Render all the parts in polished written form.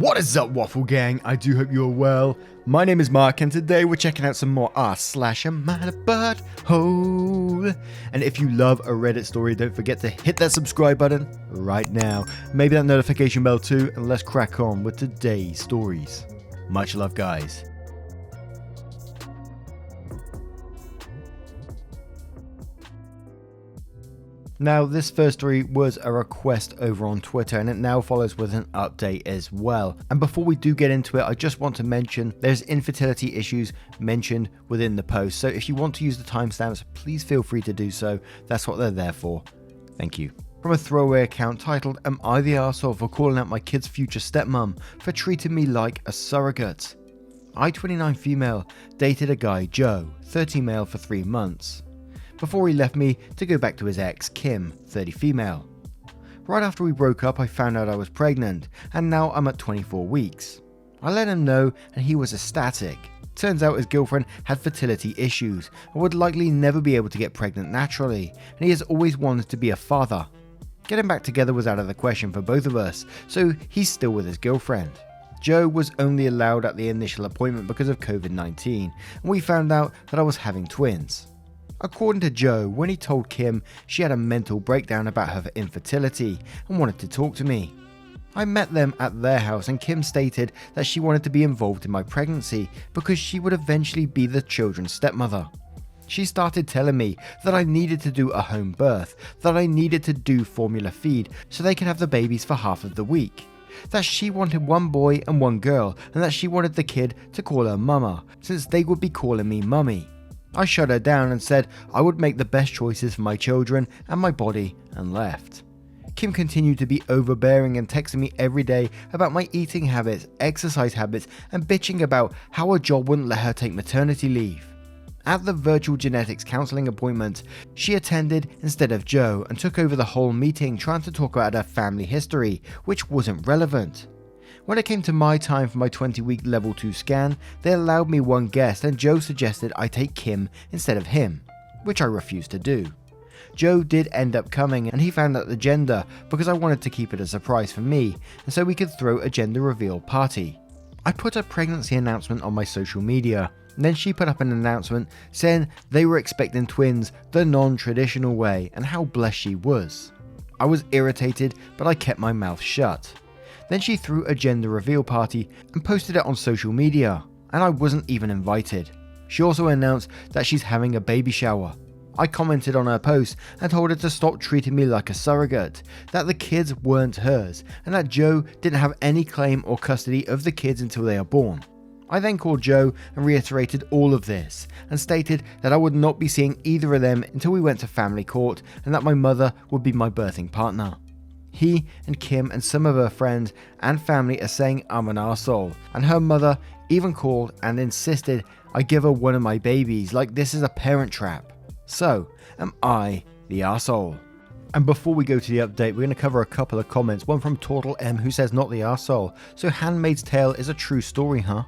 What is up, Waffle Gang? I do hope you're well. My name is Mark, and today we're checking out some more AmITheButtHole. And if you love a Reddit story, don't forget to hit that subscribe button right now. Maybe that notification bell too, and let's crack on with today's stories. Much love, guys. Now, this first story was a request over on Twitter, and it now follows with an update as well. And before we do get into it, I just want to mention there's infertility issues mentioned within the post. So if you want to use the timestamps, please feel free to do so. That's what they're there for. Thank you. From a throwaway account titled, "Am I the arsehole for calling out my kid's future stepmom for treating me like a surrogate? I, 29 female, dated a guy, Joe, 30 male, for 3 months. Before he left me to go back to his ex, Kim, 30 female. Right after we broke up, I found out I was pregnant, and now I'm at 24 weeks. I let him know, and he was ecstatic. Turns out his girlfriend had fertility issues, and would likely never be able to get pregnant naturally, and he has always wanted to be a father. Getting back together was out of the question for both of us, so he's still with his girlfriend. Joe was only allowed at the initial appointment because of COVID-19, and we found out that I was having twins. According to Joe, when he told Kim, she had a mental breakdown about her infertility and wanted to talk to me. I met them at their house, and Kim stated that she wanted to be involved in my pregnancy because she would eventually be the children's stepmother. She started telling me that I needed to do a home birth, that I needed to do formula feed so they could have the babies for half of the week, that she wanted one boy and one girl, and that she wanted the kid to call her mama since they would be calling me mummy. I shut her down and said I would make the best choices for my children and my body, and left. Kim continued to be overbearing and texting me every day about my eating habits, exercise habits, and bitching about how her job wouldn't let her take maternity leave. At the virtual genetics counseling appointment, she attended instead of Joe and took over the whole meeting, trying to talk about her family history, which wasn't relevant. When it came to my time for my 20-week level 2 scan, they allowed me one guest, and Joe suggested I take Kim instead of him, which I refused to do. Joe did end up coming, and he found out the gender because I wanted to keep it a surprise for me, and so we could throw a gender reveal party. I put a pregnancy announcement on my social media, and then she put up an announcement saying they were expecting twins the non-traditional way and how blessed she was. I was irritated, but I kept my mouth shut. Then she threw a gender reveal party and posted it on social media, and I wasn't even invited. She also announced that she's having a baby shower. I commented on her post and told her to stop treating me like a surrogate, that the kids weren't hers, and that Joe didn't have any claim or custody of the kids until they are born. I then called Joe and reiterated all of this, and stated that I would not be seeing either of them until we went to family court, and that my mother would be my birthing partner. He and Kim and some of her friends and family are saying I'm an arsehole, and her mother even called and insisted I give her one of my babies, like this is a parent trap. So, am I the arsehole? And before we go to the update, we're going to cover a couple of comments. One from Tortle M, who says not the arsehole. So Handmaid's Tale is a true story, huh?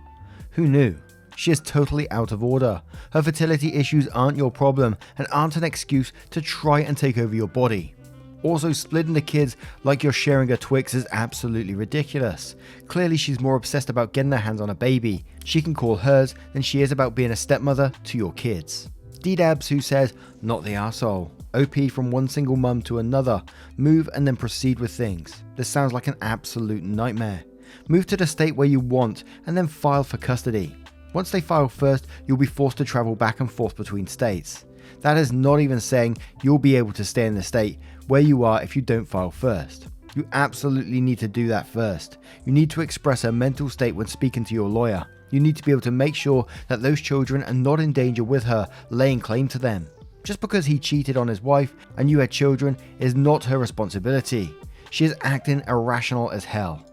Who knew? She is totally out of order. Her fertility issues aren't your problem and aren't an excuse to try and take over your body. Also, splitting the kids like you're sharing a Twix is absolutely ridiculous. Clearly she's more obsessed about getting her hands on a baby she can call hers than she is about being a stepmother to your kids. D-Dabs, who says, not the arsehole. OP from one single mum to another. Move and then proceed with things. This sounds like an absolute nightmare. Move to the state where you want and then file for custody. Once they file first, you'll be forced to travel back and forth between states. That is not even saying you'll be able to stay in the state where you are if you don't file first. You absolutely need to do that first. You need to express her mental state when speaking to your lawyer. You need to be able to make sure that those children are not in danger with her laying claim to them. Just because he cheated on his wife and you had children is not her responsibility. She is acting irrational as hell.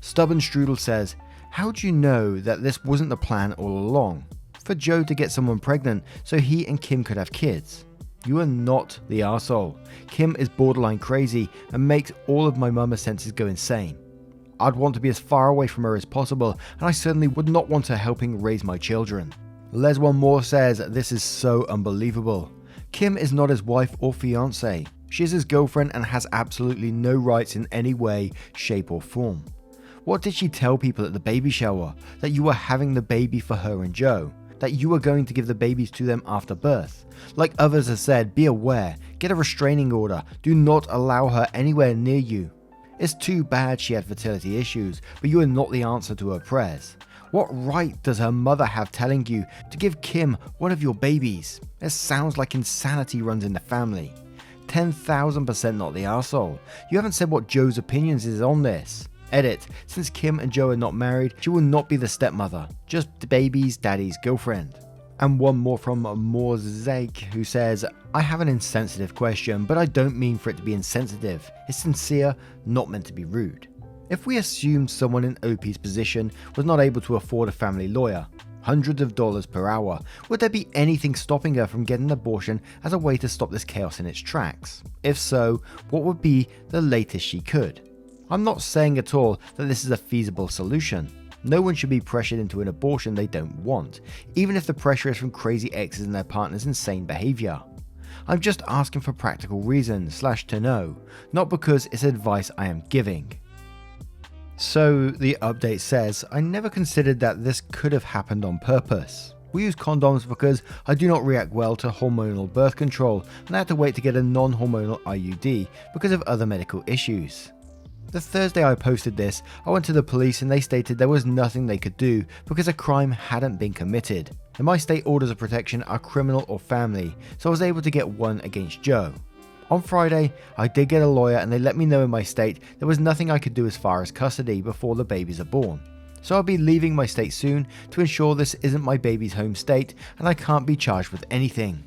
Stubborn Strudel says, how do you know that this wasn't the plan all along? For Joe to get someone pregnant so he and Kim could have kids. You are not the arsehole. Kim is borderline crazy and makes all of my mama's senses go insane. I'd want to be as far away from her as possible, and I certainly would not want her helping raise my children. Les One More says, this is so unbelievable. Kim is not his wife or fiance. She is his girlfriend and has absolutely no rights in any way, shape or form. What did she tell people at the baby shower? That you were having the baby for her and Joe? That you were going to give the babies to them after birth? Like others have said, be aware, get a restraining order, do not allow her anywhere near you. It's too bad she had fertility issues, but you are not the answer to her prayers. What right does her mother have telling you to give Kim one of your babies? It sounds like insanity runs in the family. 10,000% not the arsehole. You haven't said what Joe's opinions is on this. Edit, since Kim and Joe are not married, she will not be the stepmother, just the baby's daddy's girlfriend. And one more from Morzeg, who says, I have an insensitive question, but I don't mean for it to be insensitive. It's sincere, not meant to be rude. If we assumed someone in OP's position was not able to afford a family lawyer, hundreds of dollars per hour, would there be anything stopping her from getting an abortion as a way to stop this chaos in its tracks? If so, what would be the latest she could? I'm not saying at all that this is a feasible solution. No one should be pressured into an abortion they don't want, even if the pressure is from crazy exes and their partner's insane behavior. I'm just asking for practical reasons / to know, not because it's advice I am giving. So the update says, I never considered that this could have happened on purpose. We use condoms because I do not react well to hormonal birth control and I had to wait to get a non-hormonal IUD because of other medical issues. The Thursday I posted this, I went to the police and they stated there was nothing they could do because a crime hadn't been committed. In my state, orders of protection are criminal or family, so I was able to get one against Joe. On Friday, I did get a lawyer and they let me know in my state there was nothing I could do as far as custody before the babies are born. So I'll be leaving my state soon to ensure this isn't my baby's home state and I can't be charged with anything.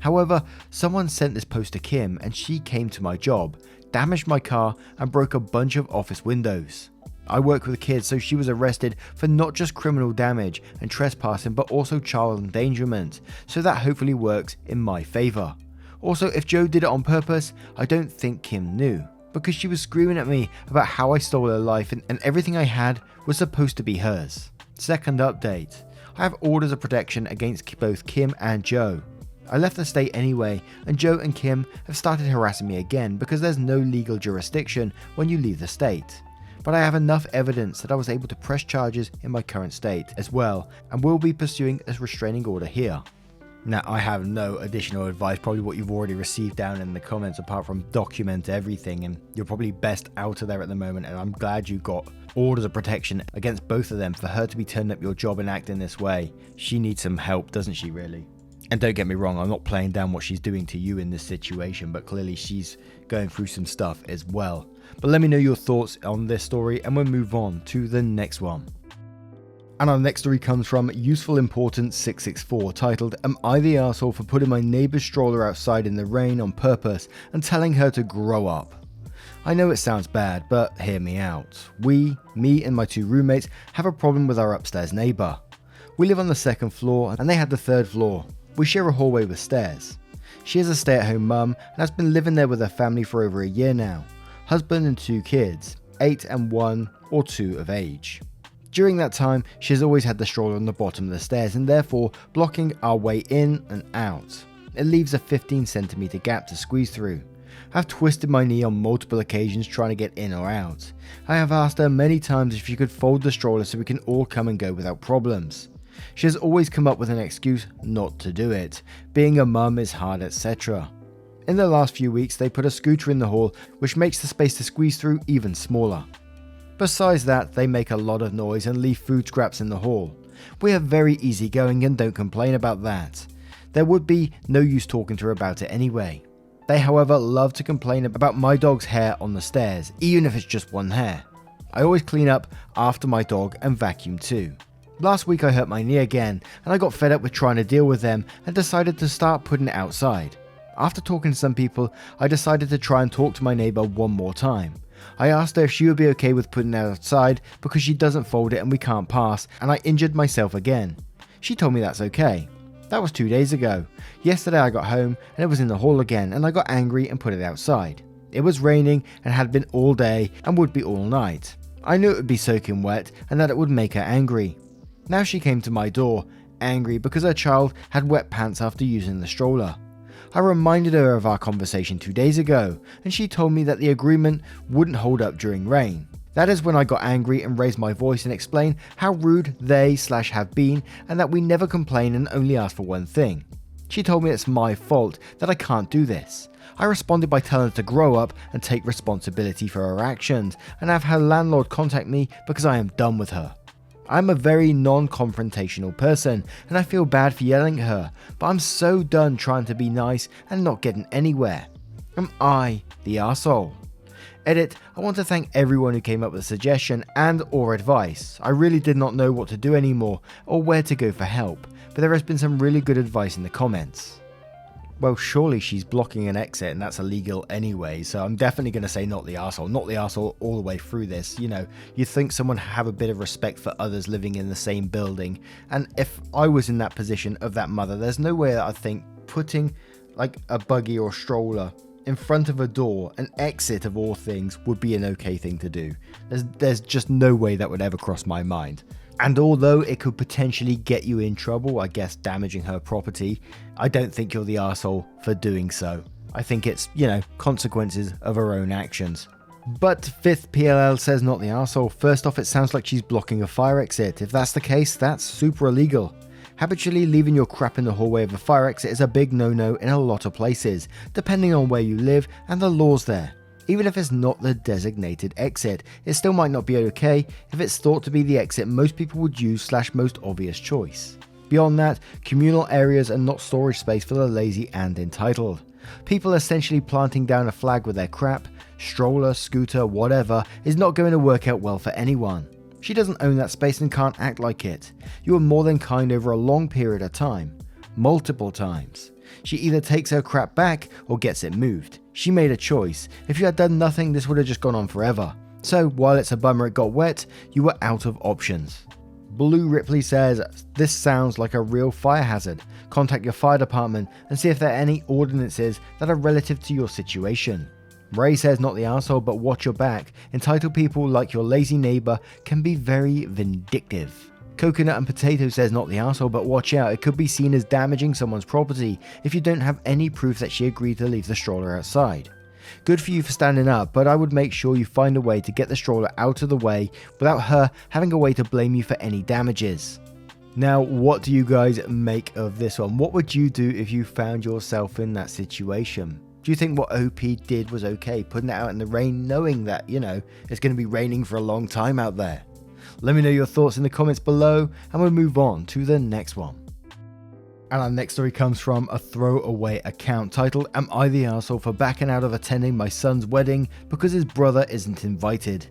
However, someone sent this post to Kim and she came to my job, damaged my car and broke a bunch of office windows. I work with kids, so she was arrested for not just criminal damage and trespassing but also child endangerment, so that hopefully works in my favour. Also, if Joe did it on purpose, I don't think Kim knew, because she was screaming at me about how I stole her life and everything I had was supposed to be hers. Second update, I have orders of protection against both Kim and Joe. I left the state anyway, and Joe and Kim have started harassing me again because there's no legal jurisdiction when you leave the state. But I have enough evidence that I was able to press charges in my current state as well, and will be pursuing a restraining order here. Now, I have no additional advice, probably what you've already received down in the comments, apart from document everything, and you're probably best out of there at the moment, and I'm glad you got orders of protection against both of them. For her to be turning up your job and acting this way, she needs some help, doesn't she really? And don't get me wrong, I'm not playing down what she's doing to you in this situation, but clearly she's going through some stuff as well. But let me know your thoughts on this story and we'll move on to the next one. And our next story comes from Useful Important 664, titled, Am I the arsehole for putting my neighbour's stroller outside in the rain on purpose and telling her to grow up? I know it sounds bad, but hear me out. Me and my two roommates, have a problem with our upstairs neighbour. We live on the second floor and they have the third floor. We share a hallway with stairs. She is a stay-at-home mum and has been living there with her family for over a year now. Husband and 2 kids, 8 and 1 or 2 of age. During that time, she has always had the stroller on the bottom of the stairs and therefore blocking our way in and out. It leaves a 15cm gap to squeeze through. I've twisted my knee on multiple occasions trying to get in or out. I have asked her many times if she could fold the stroller so we can all come and go without problems. She has always come up with an excuse not to do it. Being a mum is hard, etc. In the last few weeks, they put a scooter in the hall, which makes the space to squeeze through even smaller. Besides that, they make a lot of noise and leave food scraps in the hall. We are very easygoing and don't complain about that. There would be no use talking to her about it anyway. They, however, love to complain about my dog's hair on the stairs, even if it's just one hair. I always clean up after my dog and vacuum too. Last week I hurt my knee again and I got fed up with trying to deal with them and decided to start putting it outside. After talking to some people, I decided to try and talk to my neighbour one more time. I asked her if she would be okay with putting it outside because she doesn't fold it and we can't pass, and I injured myself again. She told me that's okay. That was 2 days ago. Yesterday I got home and it was in the hall again and I got angry and put it outside. It was raining and had been all day and would be all night. I knew it would be soaking wet and that it would make her angry. Now she came to my door, angry because her child had wet pants after using the stroller. I reminded her of our conversation 2 days ago, and she told me that the agreement wouldn't hold up during rain. That is when I got angry and raised my voice and explained how rude they/have been and that we never complain and only ask for one thing. She told me it's my fault, that I can't do this. I responded by telling her to grow up and take responsibility for her actions and have her landlord contact me because I am done with her. I'm a very non-confrontational person and I feel bad for yelling at her, but I'm so done trying to be nice and not getting anywhere. Am I the arsehole? Edit, I want to thank everyone who came up with a suggestion and or advice. I really did not know what to do anymore or where to go for help, but there has been some really good advice in the comments. Well, surely she's blocking an exit and that's illegal anyway, so I'm definitely going to say not the arsehole all the way through this. You know, you'd think someone have a bit of respect for others living in the same building, and if I was in that position of that mother, there's no way that I think putting like a buggy or stroller in front of a door, an exit of all things, would be an okay thing to do. There's just no way that would ever cross my mind. And although it could potentially get you in trouble, I guess damaging her property, I don't think you're the arsehole for doing so. I think it's, consequences of her own actions. But 5th PLL says not the arsehole. First off, it sounds like she's blocking a fire exit. If that's the case, that's super illegal. Habitually leaving your crap in the hallway of a fire exit is a big no-no in a lot of places, depending on where you live and the laws there. Even if it's not the designated exit, it still might not be okay if it's thought to be the exit most people would use/most obvious choice. Beyond that, communal areas are not storage space for the lazy and entitled. People essentially planting down a flag with their crap, stroller, scooter, whatever, is not going to work out well for anyone. She doesn't own that space and can't act like it. You were more than kind over a long period of time. Multiple times. She either takes her crap back or gets it moved. She made a choice. If you had done nothing, this would have just gone on forever. So while it's a bummer it got wet, you were out of options. Blue Ripley says, this sounds like a real fire hazard. Contact your fire department and see if there are any ordinances that are relative to your situation. Ray says not the arsehole, but watch your back. Entitled people like your lazy neighbor can be very vindictive. Coconut and Potato says not the arsehole, but watch out, it could be seen as damaging someone's property if you don't have any proof that she agreed to leave the stroller outside. Good for you for standing up, but I would make sure you find a way to get the stroller out of the way without her having a way to blame you for any damages. Now, what do you guys make of this one? What would you do if you found yourself in that situation? Do you think what OP did was okay, putting it out in the rain knowing that, it's going to be raining for a long time out there? Let me know your thoughts in the comments below and we'll move on to the next one. And our next story comes from a throwaway account titled, Am I the arsehole for backing out of attending my son's wedding because his brother isn't invited?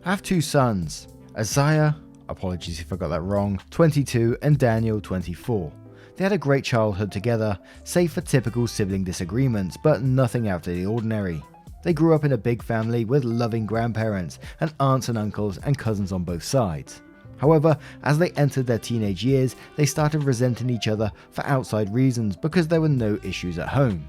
I have two sons, Isaiah, apologies if I got that wrong, 22 and Daniel, 24. They had a great childhood together, save for typical sibling disagreements, but nothing out of the ordinary. They grew up in a big family with loving grandparents and aunts and uncles and cousins on both sides. However, as they entered their teenage years, they started resenting each other for outside reasons because there were no issues at home.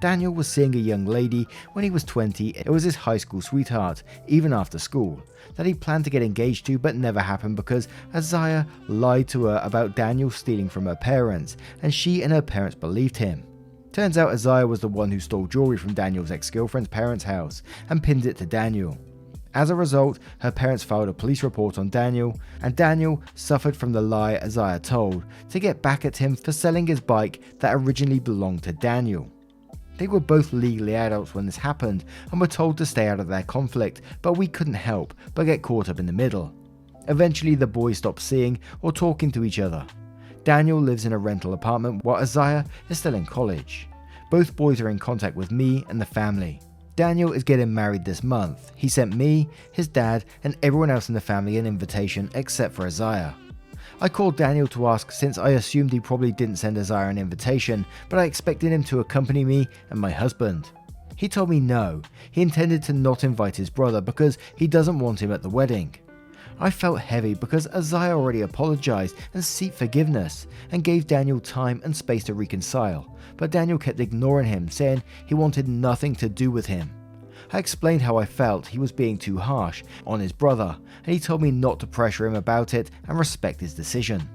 Daniel was seeing a young lady when he was 20, it was his high school sweetheart, even after school, that he planned to get engaged to but never happened because Isaiah lied to her about Daniel stealing from her parents, and she and her parents believed him. Turns out Isaiah was the one who stole jewelry from Daniel's ex-girlfriend's parents' house and pinned it to Daniel. As a result, her parents filed a police report on Daniel, and Daniel suffered from the lie Isaiah told to get back at him for selling his bike that originally belonged to Daniel. They were both legally adults when this happened and were told to stay out of their conflict, but we couldn't help but get caught up in the middle. Eventually the boys stopped seeing or talking to each other. Daniel lives in a rental apartment while Isaiah is still in college. Both boys are in contact with me and the family. Daniel is getting married this month. He sent me, his dad, and everyone else in the family an invitation except for Isaiah. I called Daniel to ask since I assumed he probably didn't send Isaiah an invitation, but I expected him to accompany me and my husband. He told me no, he intended to not invite his brother because he doesn't want him at the wedding. I felt heavy because Isaiah already apologized and sought forgiveness and gave Daniel time and space to reconcile, but Daniel kept ignoring him, saying he wanted nothing to do with him. I explained how I felt he was being too harsh on his brother, and he told me not to pressure him about it and respect his decision.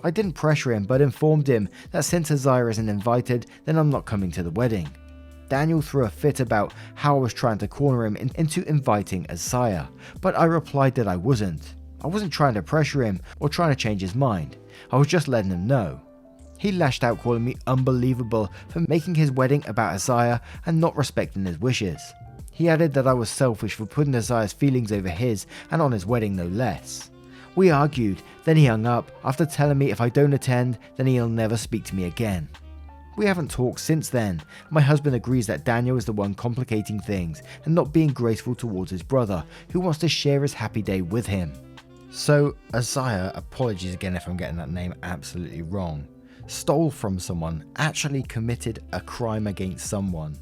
I didn't pressure him but informed him that since Isaiah isn't invited, then I'm not coming to the wedding. Daniel threw a fit about how I was trying to corner him into inviting Isaiah, but I replied that I wasn't. I wasn't trying to pressure him or trying to change his mind. I was just letting him know. He lashed out, calling me unbelievable for making his wedding about Isaiah and not respecting his wishes. He added that I was selfish for putting Isaiah's feelings over his and on his wedding no less. We argued, then he hung up after telling me if I don't attend then he'll never speak to me again. We haven't talked since then. My husband agrees that Daniel is the one complicating things and not being graceful towards his brother, who wants to share his happy day with him. So Isaiah, apologies again if I'm getting that name absolutely wrong, stole from someone, actually committed a crime against someone,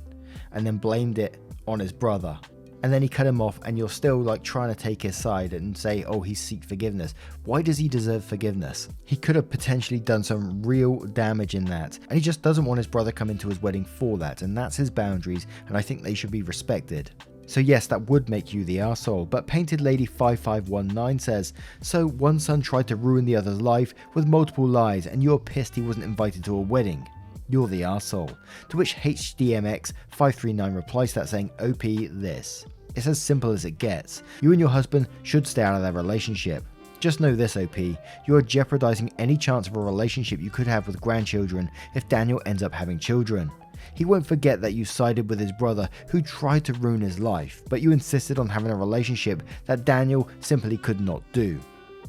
and then blamed it on his brother. And then he cut him off, and you're still like trying to take his side and say, oh, he seek forgiveness. Why does he deserve forgiveness? He could have potentially done some real damage in that, and he just doesn't want his brother coming to his wedding for that, and that's his boundaries, and I think they should be respected. So yes, that would make you the arsehole, but Painted Lady 5519 says, so one son tried to ruin the other's life with multiple lies, and you're pissed he wasn't invited to a wedding. You're the arsehole. To which HDMX539 replies to that saying, OP this. It's as simple as it gets. You and your husband should stay out of their relationship. Just know this, OP, you are jeopardizing any chance of a relationship you could have with grandchildren if Daniel ends up having children. He won't forget that you sided with his brother who tried to ruin his life, but you insisted on having a relationship that Daniel simply could not do.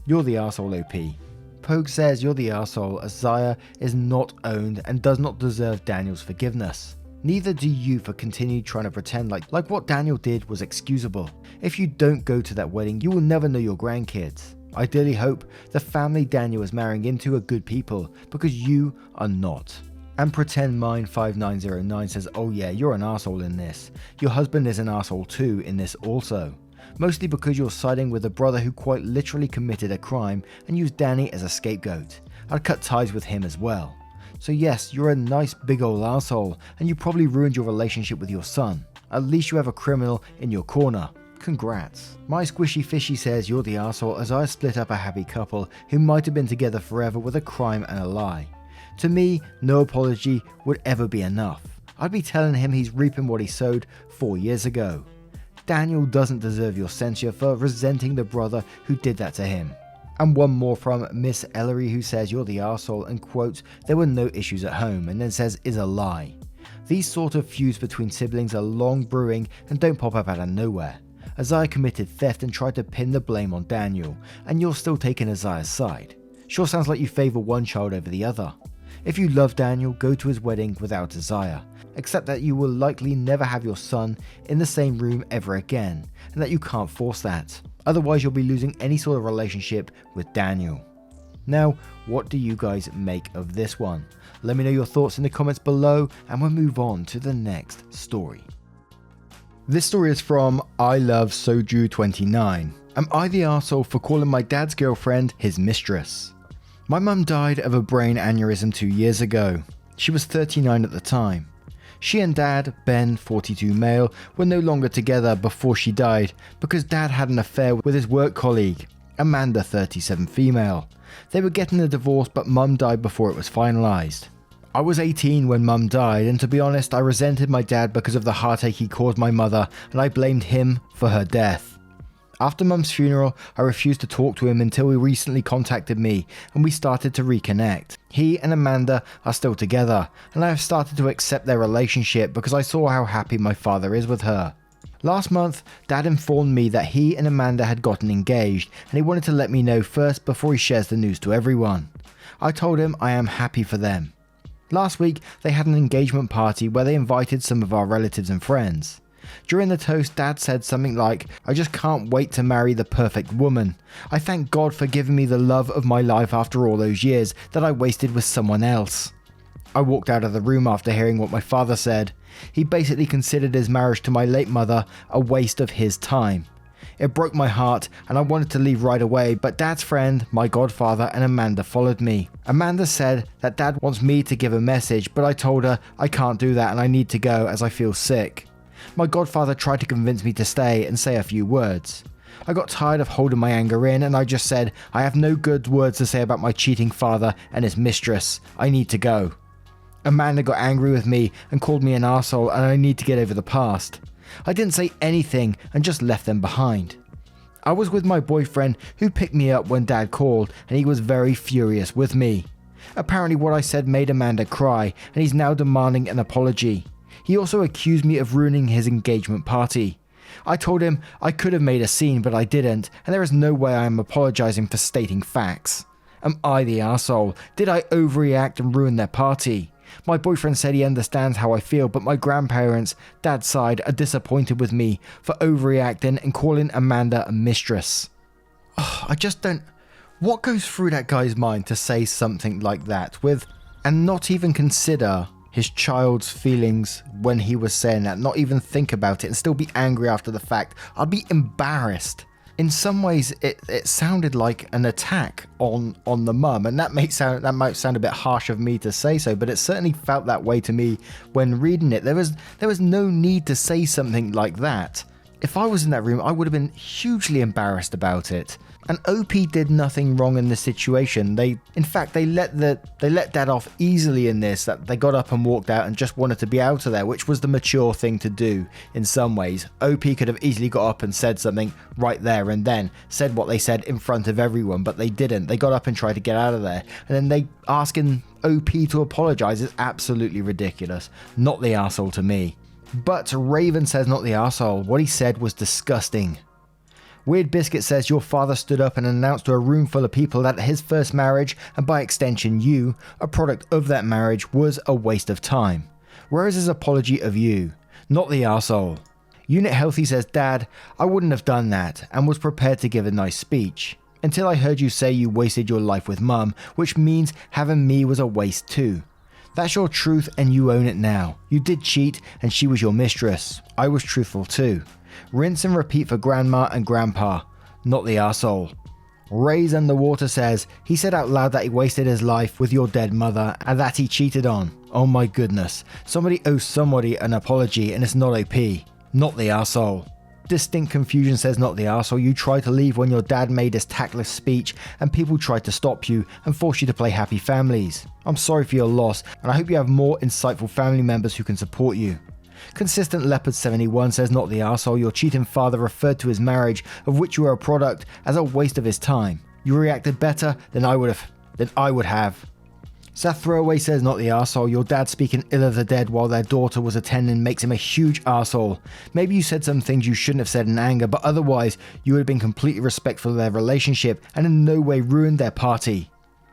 You're the arsehole, OP. Pogue says you're the arsehole. Isaiah is not owned and does not deserve Daniel's forgiveness. Neither do you for continuing trying to pretend like what Daniel did was excusable. If you don't go to that wedding, you will never know your grandkids. I dearly hope the family Daniel is marrying into are good people, because you are not. And Pretend Mine 5909 says, oh yeah, you're an arsehole in this. Your husband is an arsehole too in this also. Mostly because you're siding with a brother who quite literally committed a crime and used Danny as a scapegoat. I'd cut ties with him as well. So yes, you're a nice big ol' arsehole, and you probably ruined your relationship with your son. At least you have a criminal in your corner. Congrats. My Squishy Fishy says you're the arsehole as I split up a happy couple who might have been together forever with a crime and a lie. To me, no apology would ever be enough. I'd be telling him he's reaping what he sowed 4 years ago. Daniel doesn't deserve your censure for resenting the brother who did that to him. And one more from Miss Ellery, who says you're the arsehole and quotes, there were no issues at home, and then says is a lie. These sort of feuds between siblings are long brewing and don't pop up out of nowhere. Isaiah committed theft and tried to pin the blame on Daniel, and you're still taking Isaiah's side. Sure sounds like you favour one child over the other. If you love Daniel, go to his wedding without Isaiah, except that you will likely never have your son in the same room ever again, and that you can't force that. Otherwise you'll be losing any sort of relationship with Daniel. Now, what do you guys make of this one? Let me know your thoughts in the comments below, and we'll move on to the next story. This story is from I Love Soju29. Am I the arsehole for calling my dad's girlfriend his mistress? My mum died of a brain aneurysm 2 years ago. She was 39 at the time. She and dad, Ben, 42 male, were no longer together before she died because dad had an affair with his work colleague, Amanda, 37 female. They were getting a divorce, but mum died before it was finalised. I was 18 when mum died, and to be honest, I resented my dad because of the heartache he caused my mother, and I blamed him for her death. After mum's funeral, I refused to talk to him until he recently contacted me and we started to reconnect. He and Amanda are still together, and I have started to accept their relationship because I saw how happy my father is with her. Last month, dad informed me that he and Amanda had gotten engaged, and he wanted to let me know first before he shares the news to everyone. I told him I am happy for them. Last week, they had an engagement party where they invited some of our relatives and friends. During the toast, dad said something like, I just can't wait to marry the perfect woman. I thank God for giving me the love of my life after all those years that I wasted with someone else. I walked out of the room after hearing what my father said. He basically considered his marriage to my late mother a waste of his time. It broke my heart and I wanted to leave right away, but dad's friend, my godfather, and Amanda followed me. Amanda said that dad wants me to give a message, but I told her I can't do that and I need to go as I feel sick. My godfather tried to convince me to stay and say a few words. I got tired of holding my anger in and I just said, I have no good words to say about my cheating father and his mistress. I need to go. Amanda got angry with me and called me an arsehole, and I need to get over the past. I didn't say anything and just left them behind. I was with my boyfriend who picked me up when Dad called, and he was very furious with me. Apparently what I said made Amanda cry, and he's now demanding an apology. He also accused me of ruining his engagement party. I told him I could have made a scene, but I didn't, and there is no way I am apologizing for stating facts. Am I the arsehole? Did I overreact and ruin their party? My boyfriend said he understands how I feel, but my grandparents, Dad's side, are disappointed with me for overreacting and calling Amanda a mistress. I just don't... What goes through that guy's mind to say something like that and not even consider his child's feelings when he was saying that, not even think about it and still be angry after the fact? I'd be embarrassed. In some ways, it sounded like an attack on the mum, and that might sound a bit harsh of me to say so, but it certainly felt that way to me when reading it. There was no need to say something like that. If I was in that room, I would have been hugely embarrassed about it. And OP did nothing wrong in this situation. In fact, they let Dad off easily in this, that they got up and walked out and just wanted to be out of there, which was the mature thing to do in some ways. OP could have easily got up and said something right there and then, said what they said in front of everyone, but they didn't. They got up and tried to get out of there. And then they asking OP to apologize is absolutely ridiculous. Not the arsehole to me. But Raven says not the arsehole. What he said was disgusting. Weird Biscuit says your father stood up and announced to a room full of people that his first marriage, and by extension you, a product of that marriage, was a waste of time. Where is his apology of you? Not the arsehole. Unit Healthy says, Dad, I wouldn't have done that, and was prepared to give a nice speech. Until I heard you say you wasted your life with Mum, which means having me was a waste too. That's your truth and you own it now. You did cheat and she was your mistress. I was truthful too. Rinse and repeat for Grandma and Grandpa. Not the arsehole. Rays Underwater says, he said out loud that he wasted his life with your dead mother and that he cheated on. Oh my goodness. Somebody owes somebody an apology and it's not OP. Not the arsehole. Distinct Confusion says not the arsehole. You tried to leave when your dad made his tactless speech and people tried to stop you and force you to play Happy Families. I'm sorry for your loss and I hope you have more insightful family members who can support you. Consistent Leopard 71 says not the arsehole. Your cheating father referred to his marriage, of which you are a product, as a waste of his time. You reacted better than I would have. Seth Throwaway says not the arsehole. Your dad speaking ill of the dead while their daughter was attending makes him a huge arsehole. Maybe you said some things you shouldn't have said in anger, but otherwise you would have been completely respectful of their relationship and in no way ruined their party.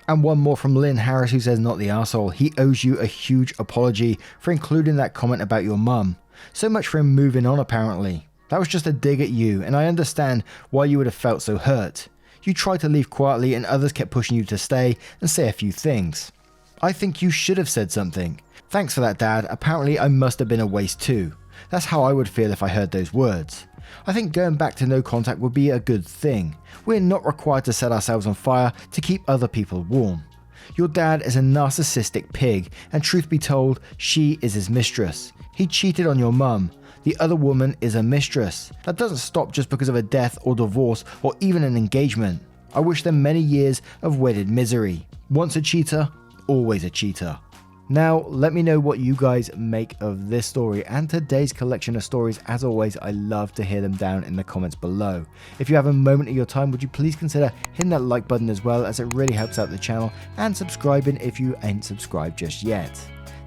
And one more from Lynn Harris who says not the arsehole. He owes you a huge apology for including that comment about your mum. So much for him moving on apparently. That was just a dig at you, and I understand why you would have felt so hurt. You tried to leave quietly and others kept pushing you to stay and say a few things. I think you should have said something. Thanks for that, Dad. Apparently I must have been a waste too. That's how I would feel if I heard those words. I think going back to no contact would be a good thing. We're not required to set ourselves on fire to keep other people warm. Your dad is a narcissistic pig, and truth be told, she is his mistress. He cheated on your mum. The other woman is a mistress. That doesn't stop just because of a death or divorce or even an engagement. I wish them many years of wedded misery. Once a cheater, always a cheater. Now, let me know what you guys make of this story and today's collection of stories. As always, I love to hear them down in the comments below. If you have a moment of your time, would you please consider hitting that like button as well, as it really helps out the channel, and subscribing if you ain't subscribed just yet.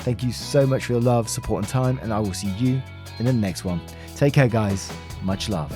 Thank you so much for your love, support and time, and I will see you in the next one. Take care guys, much love.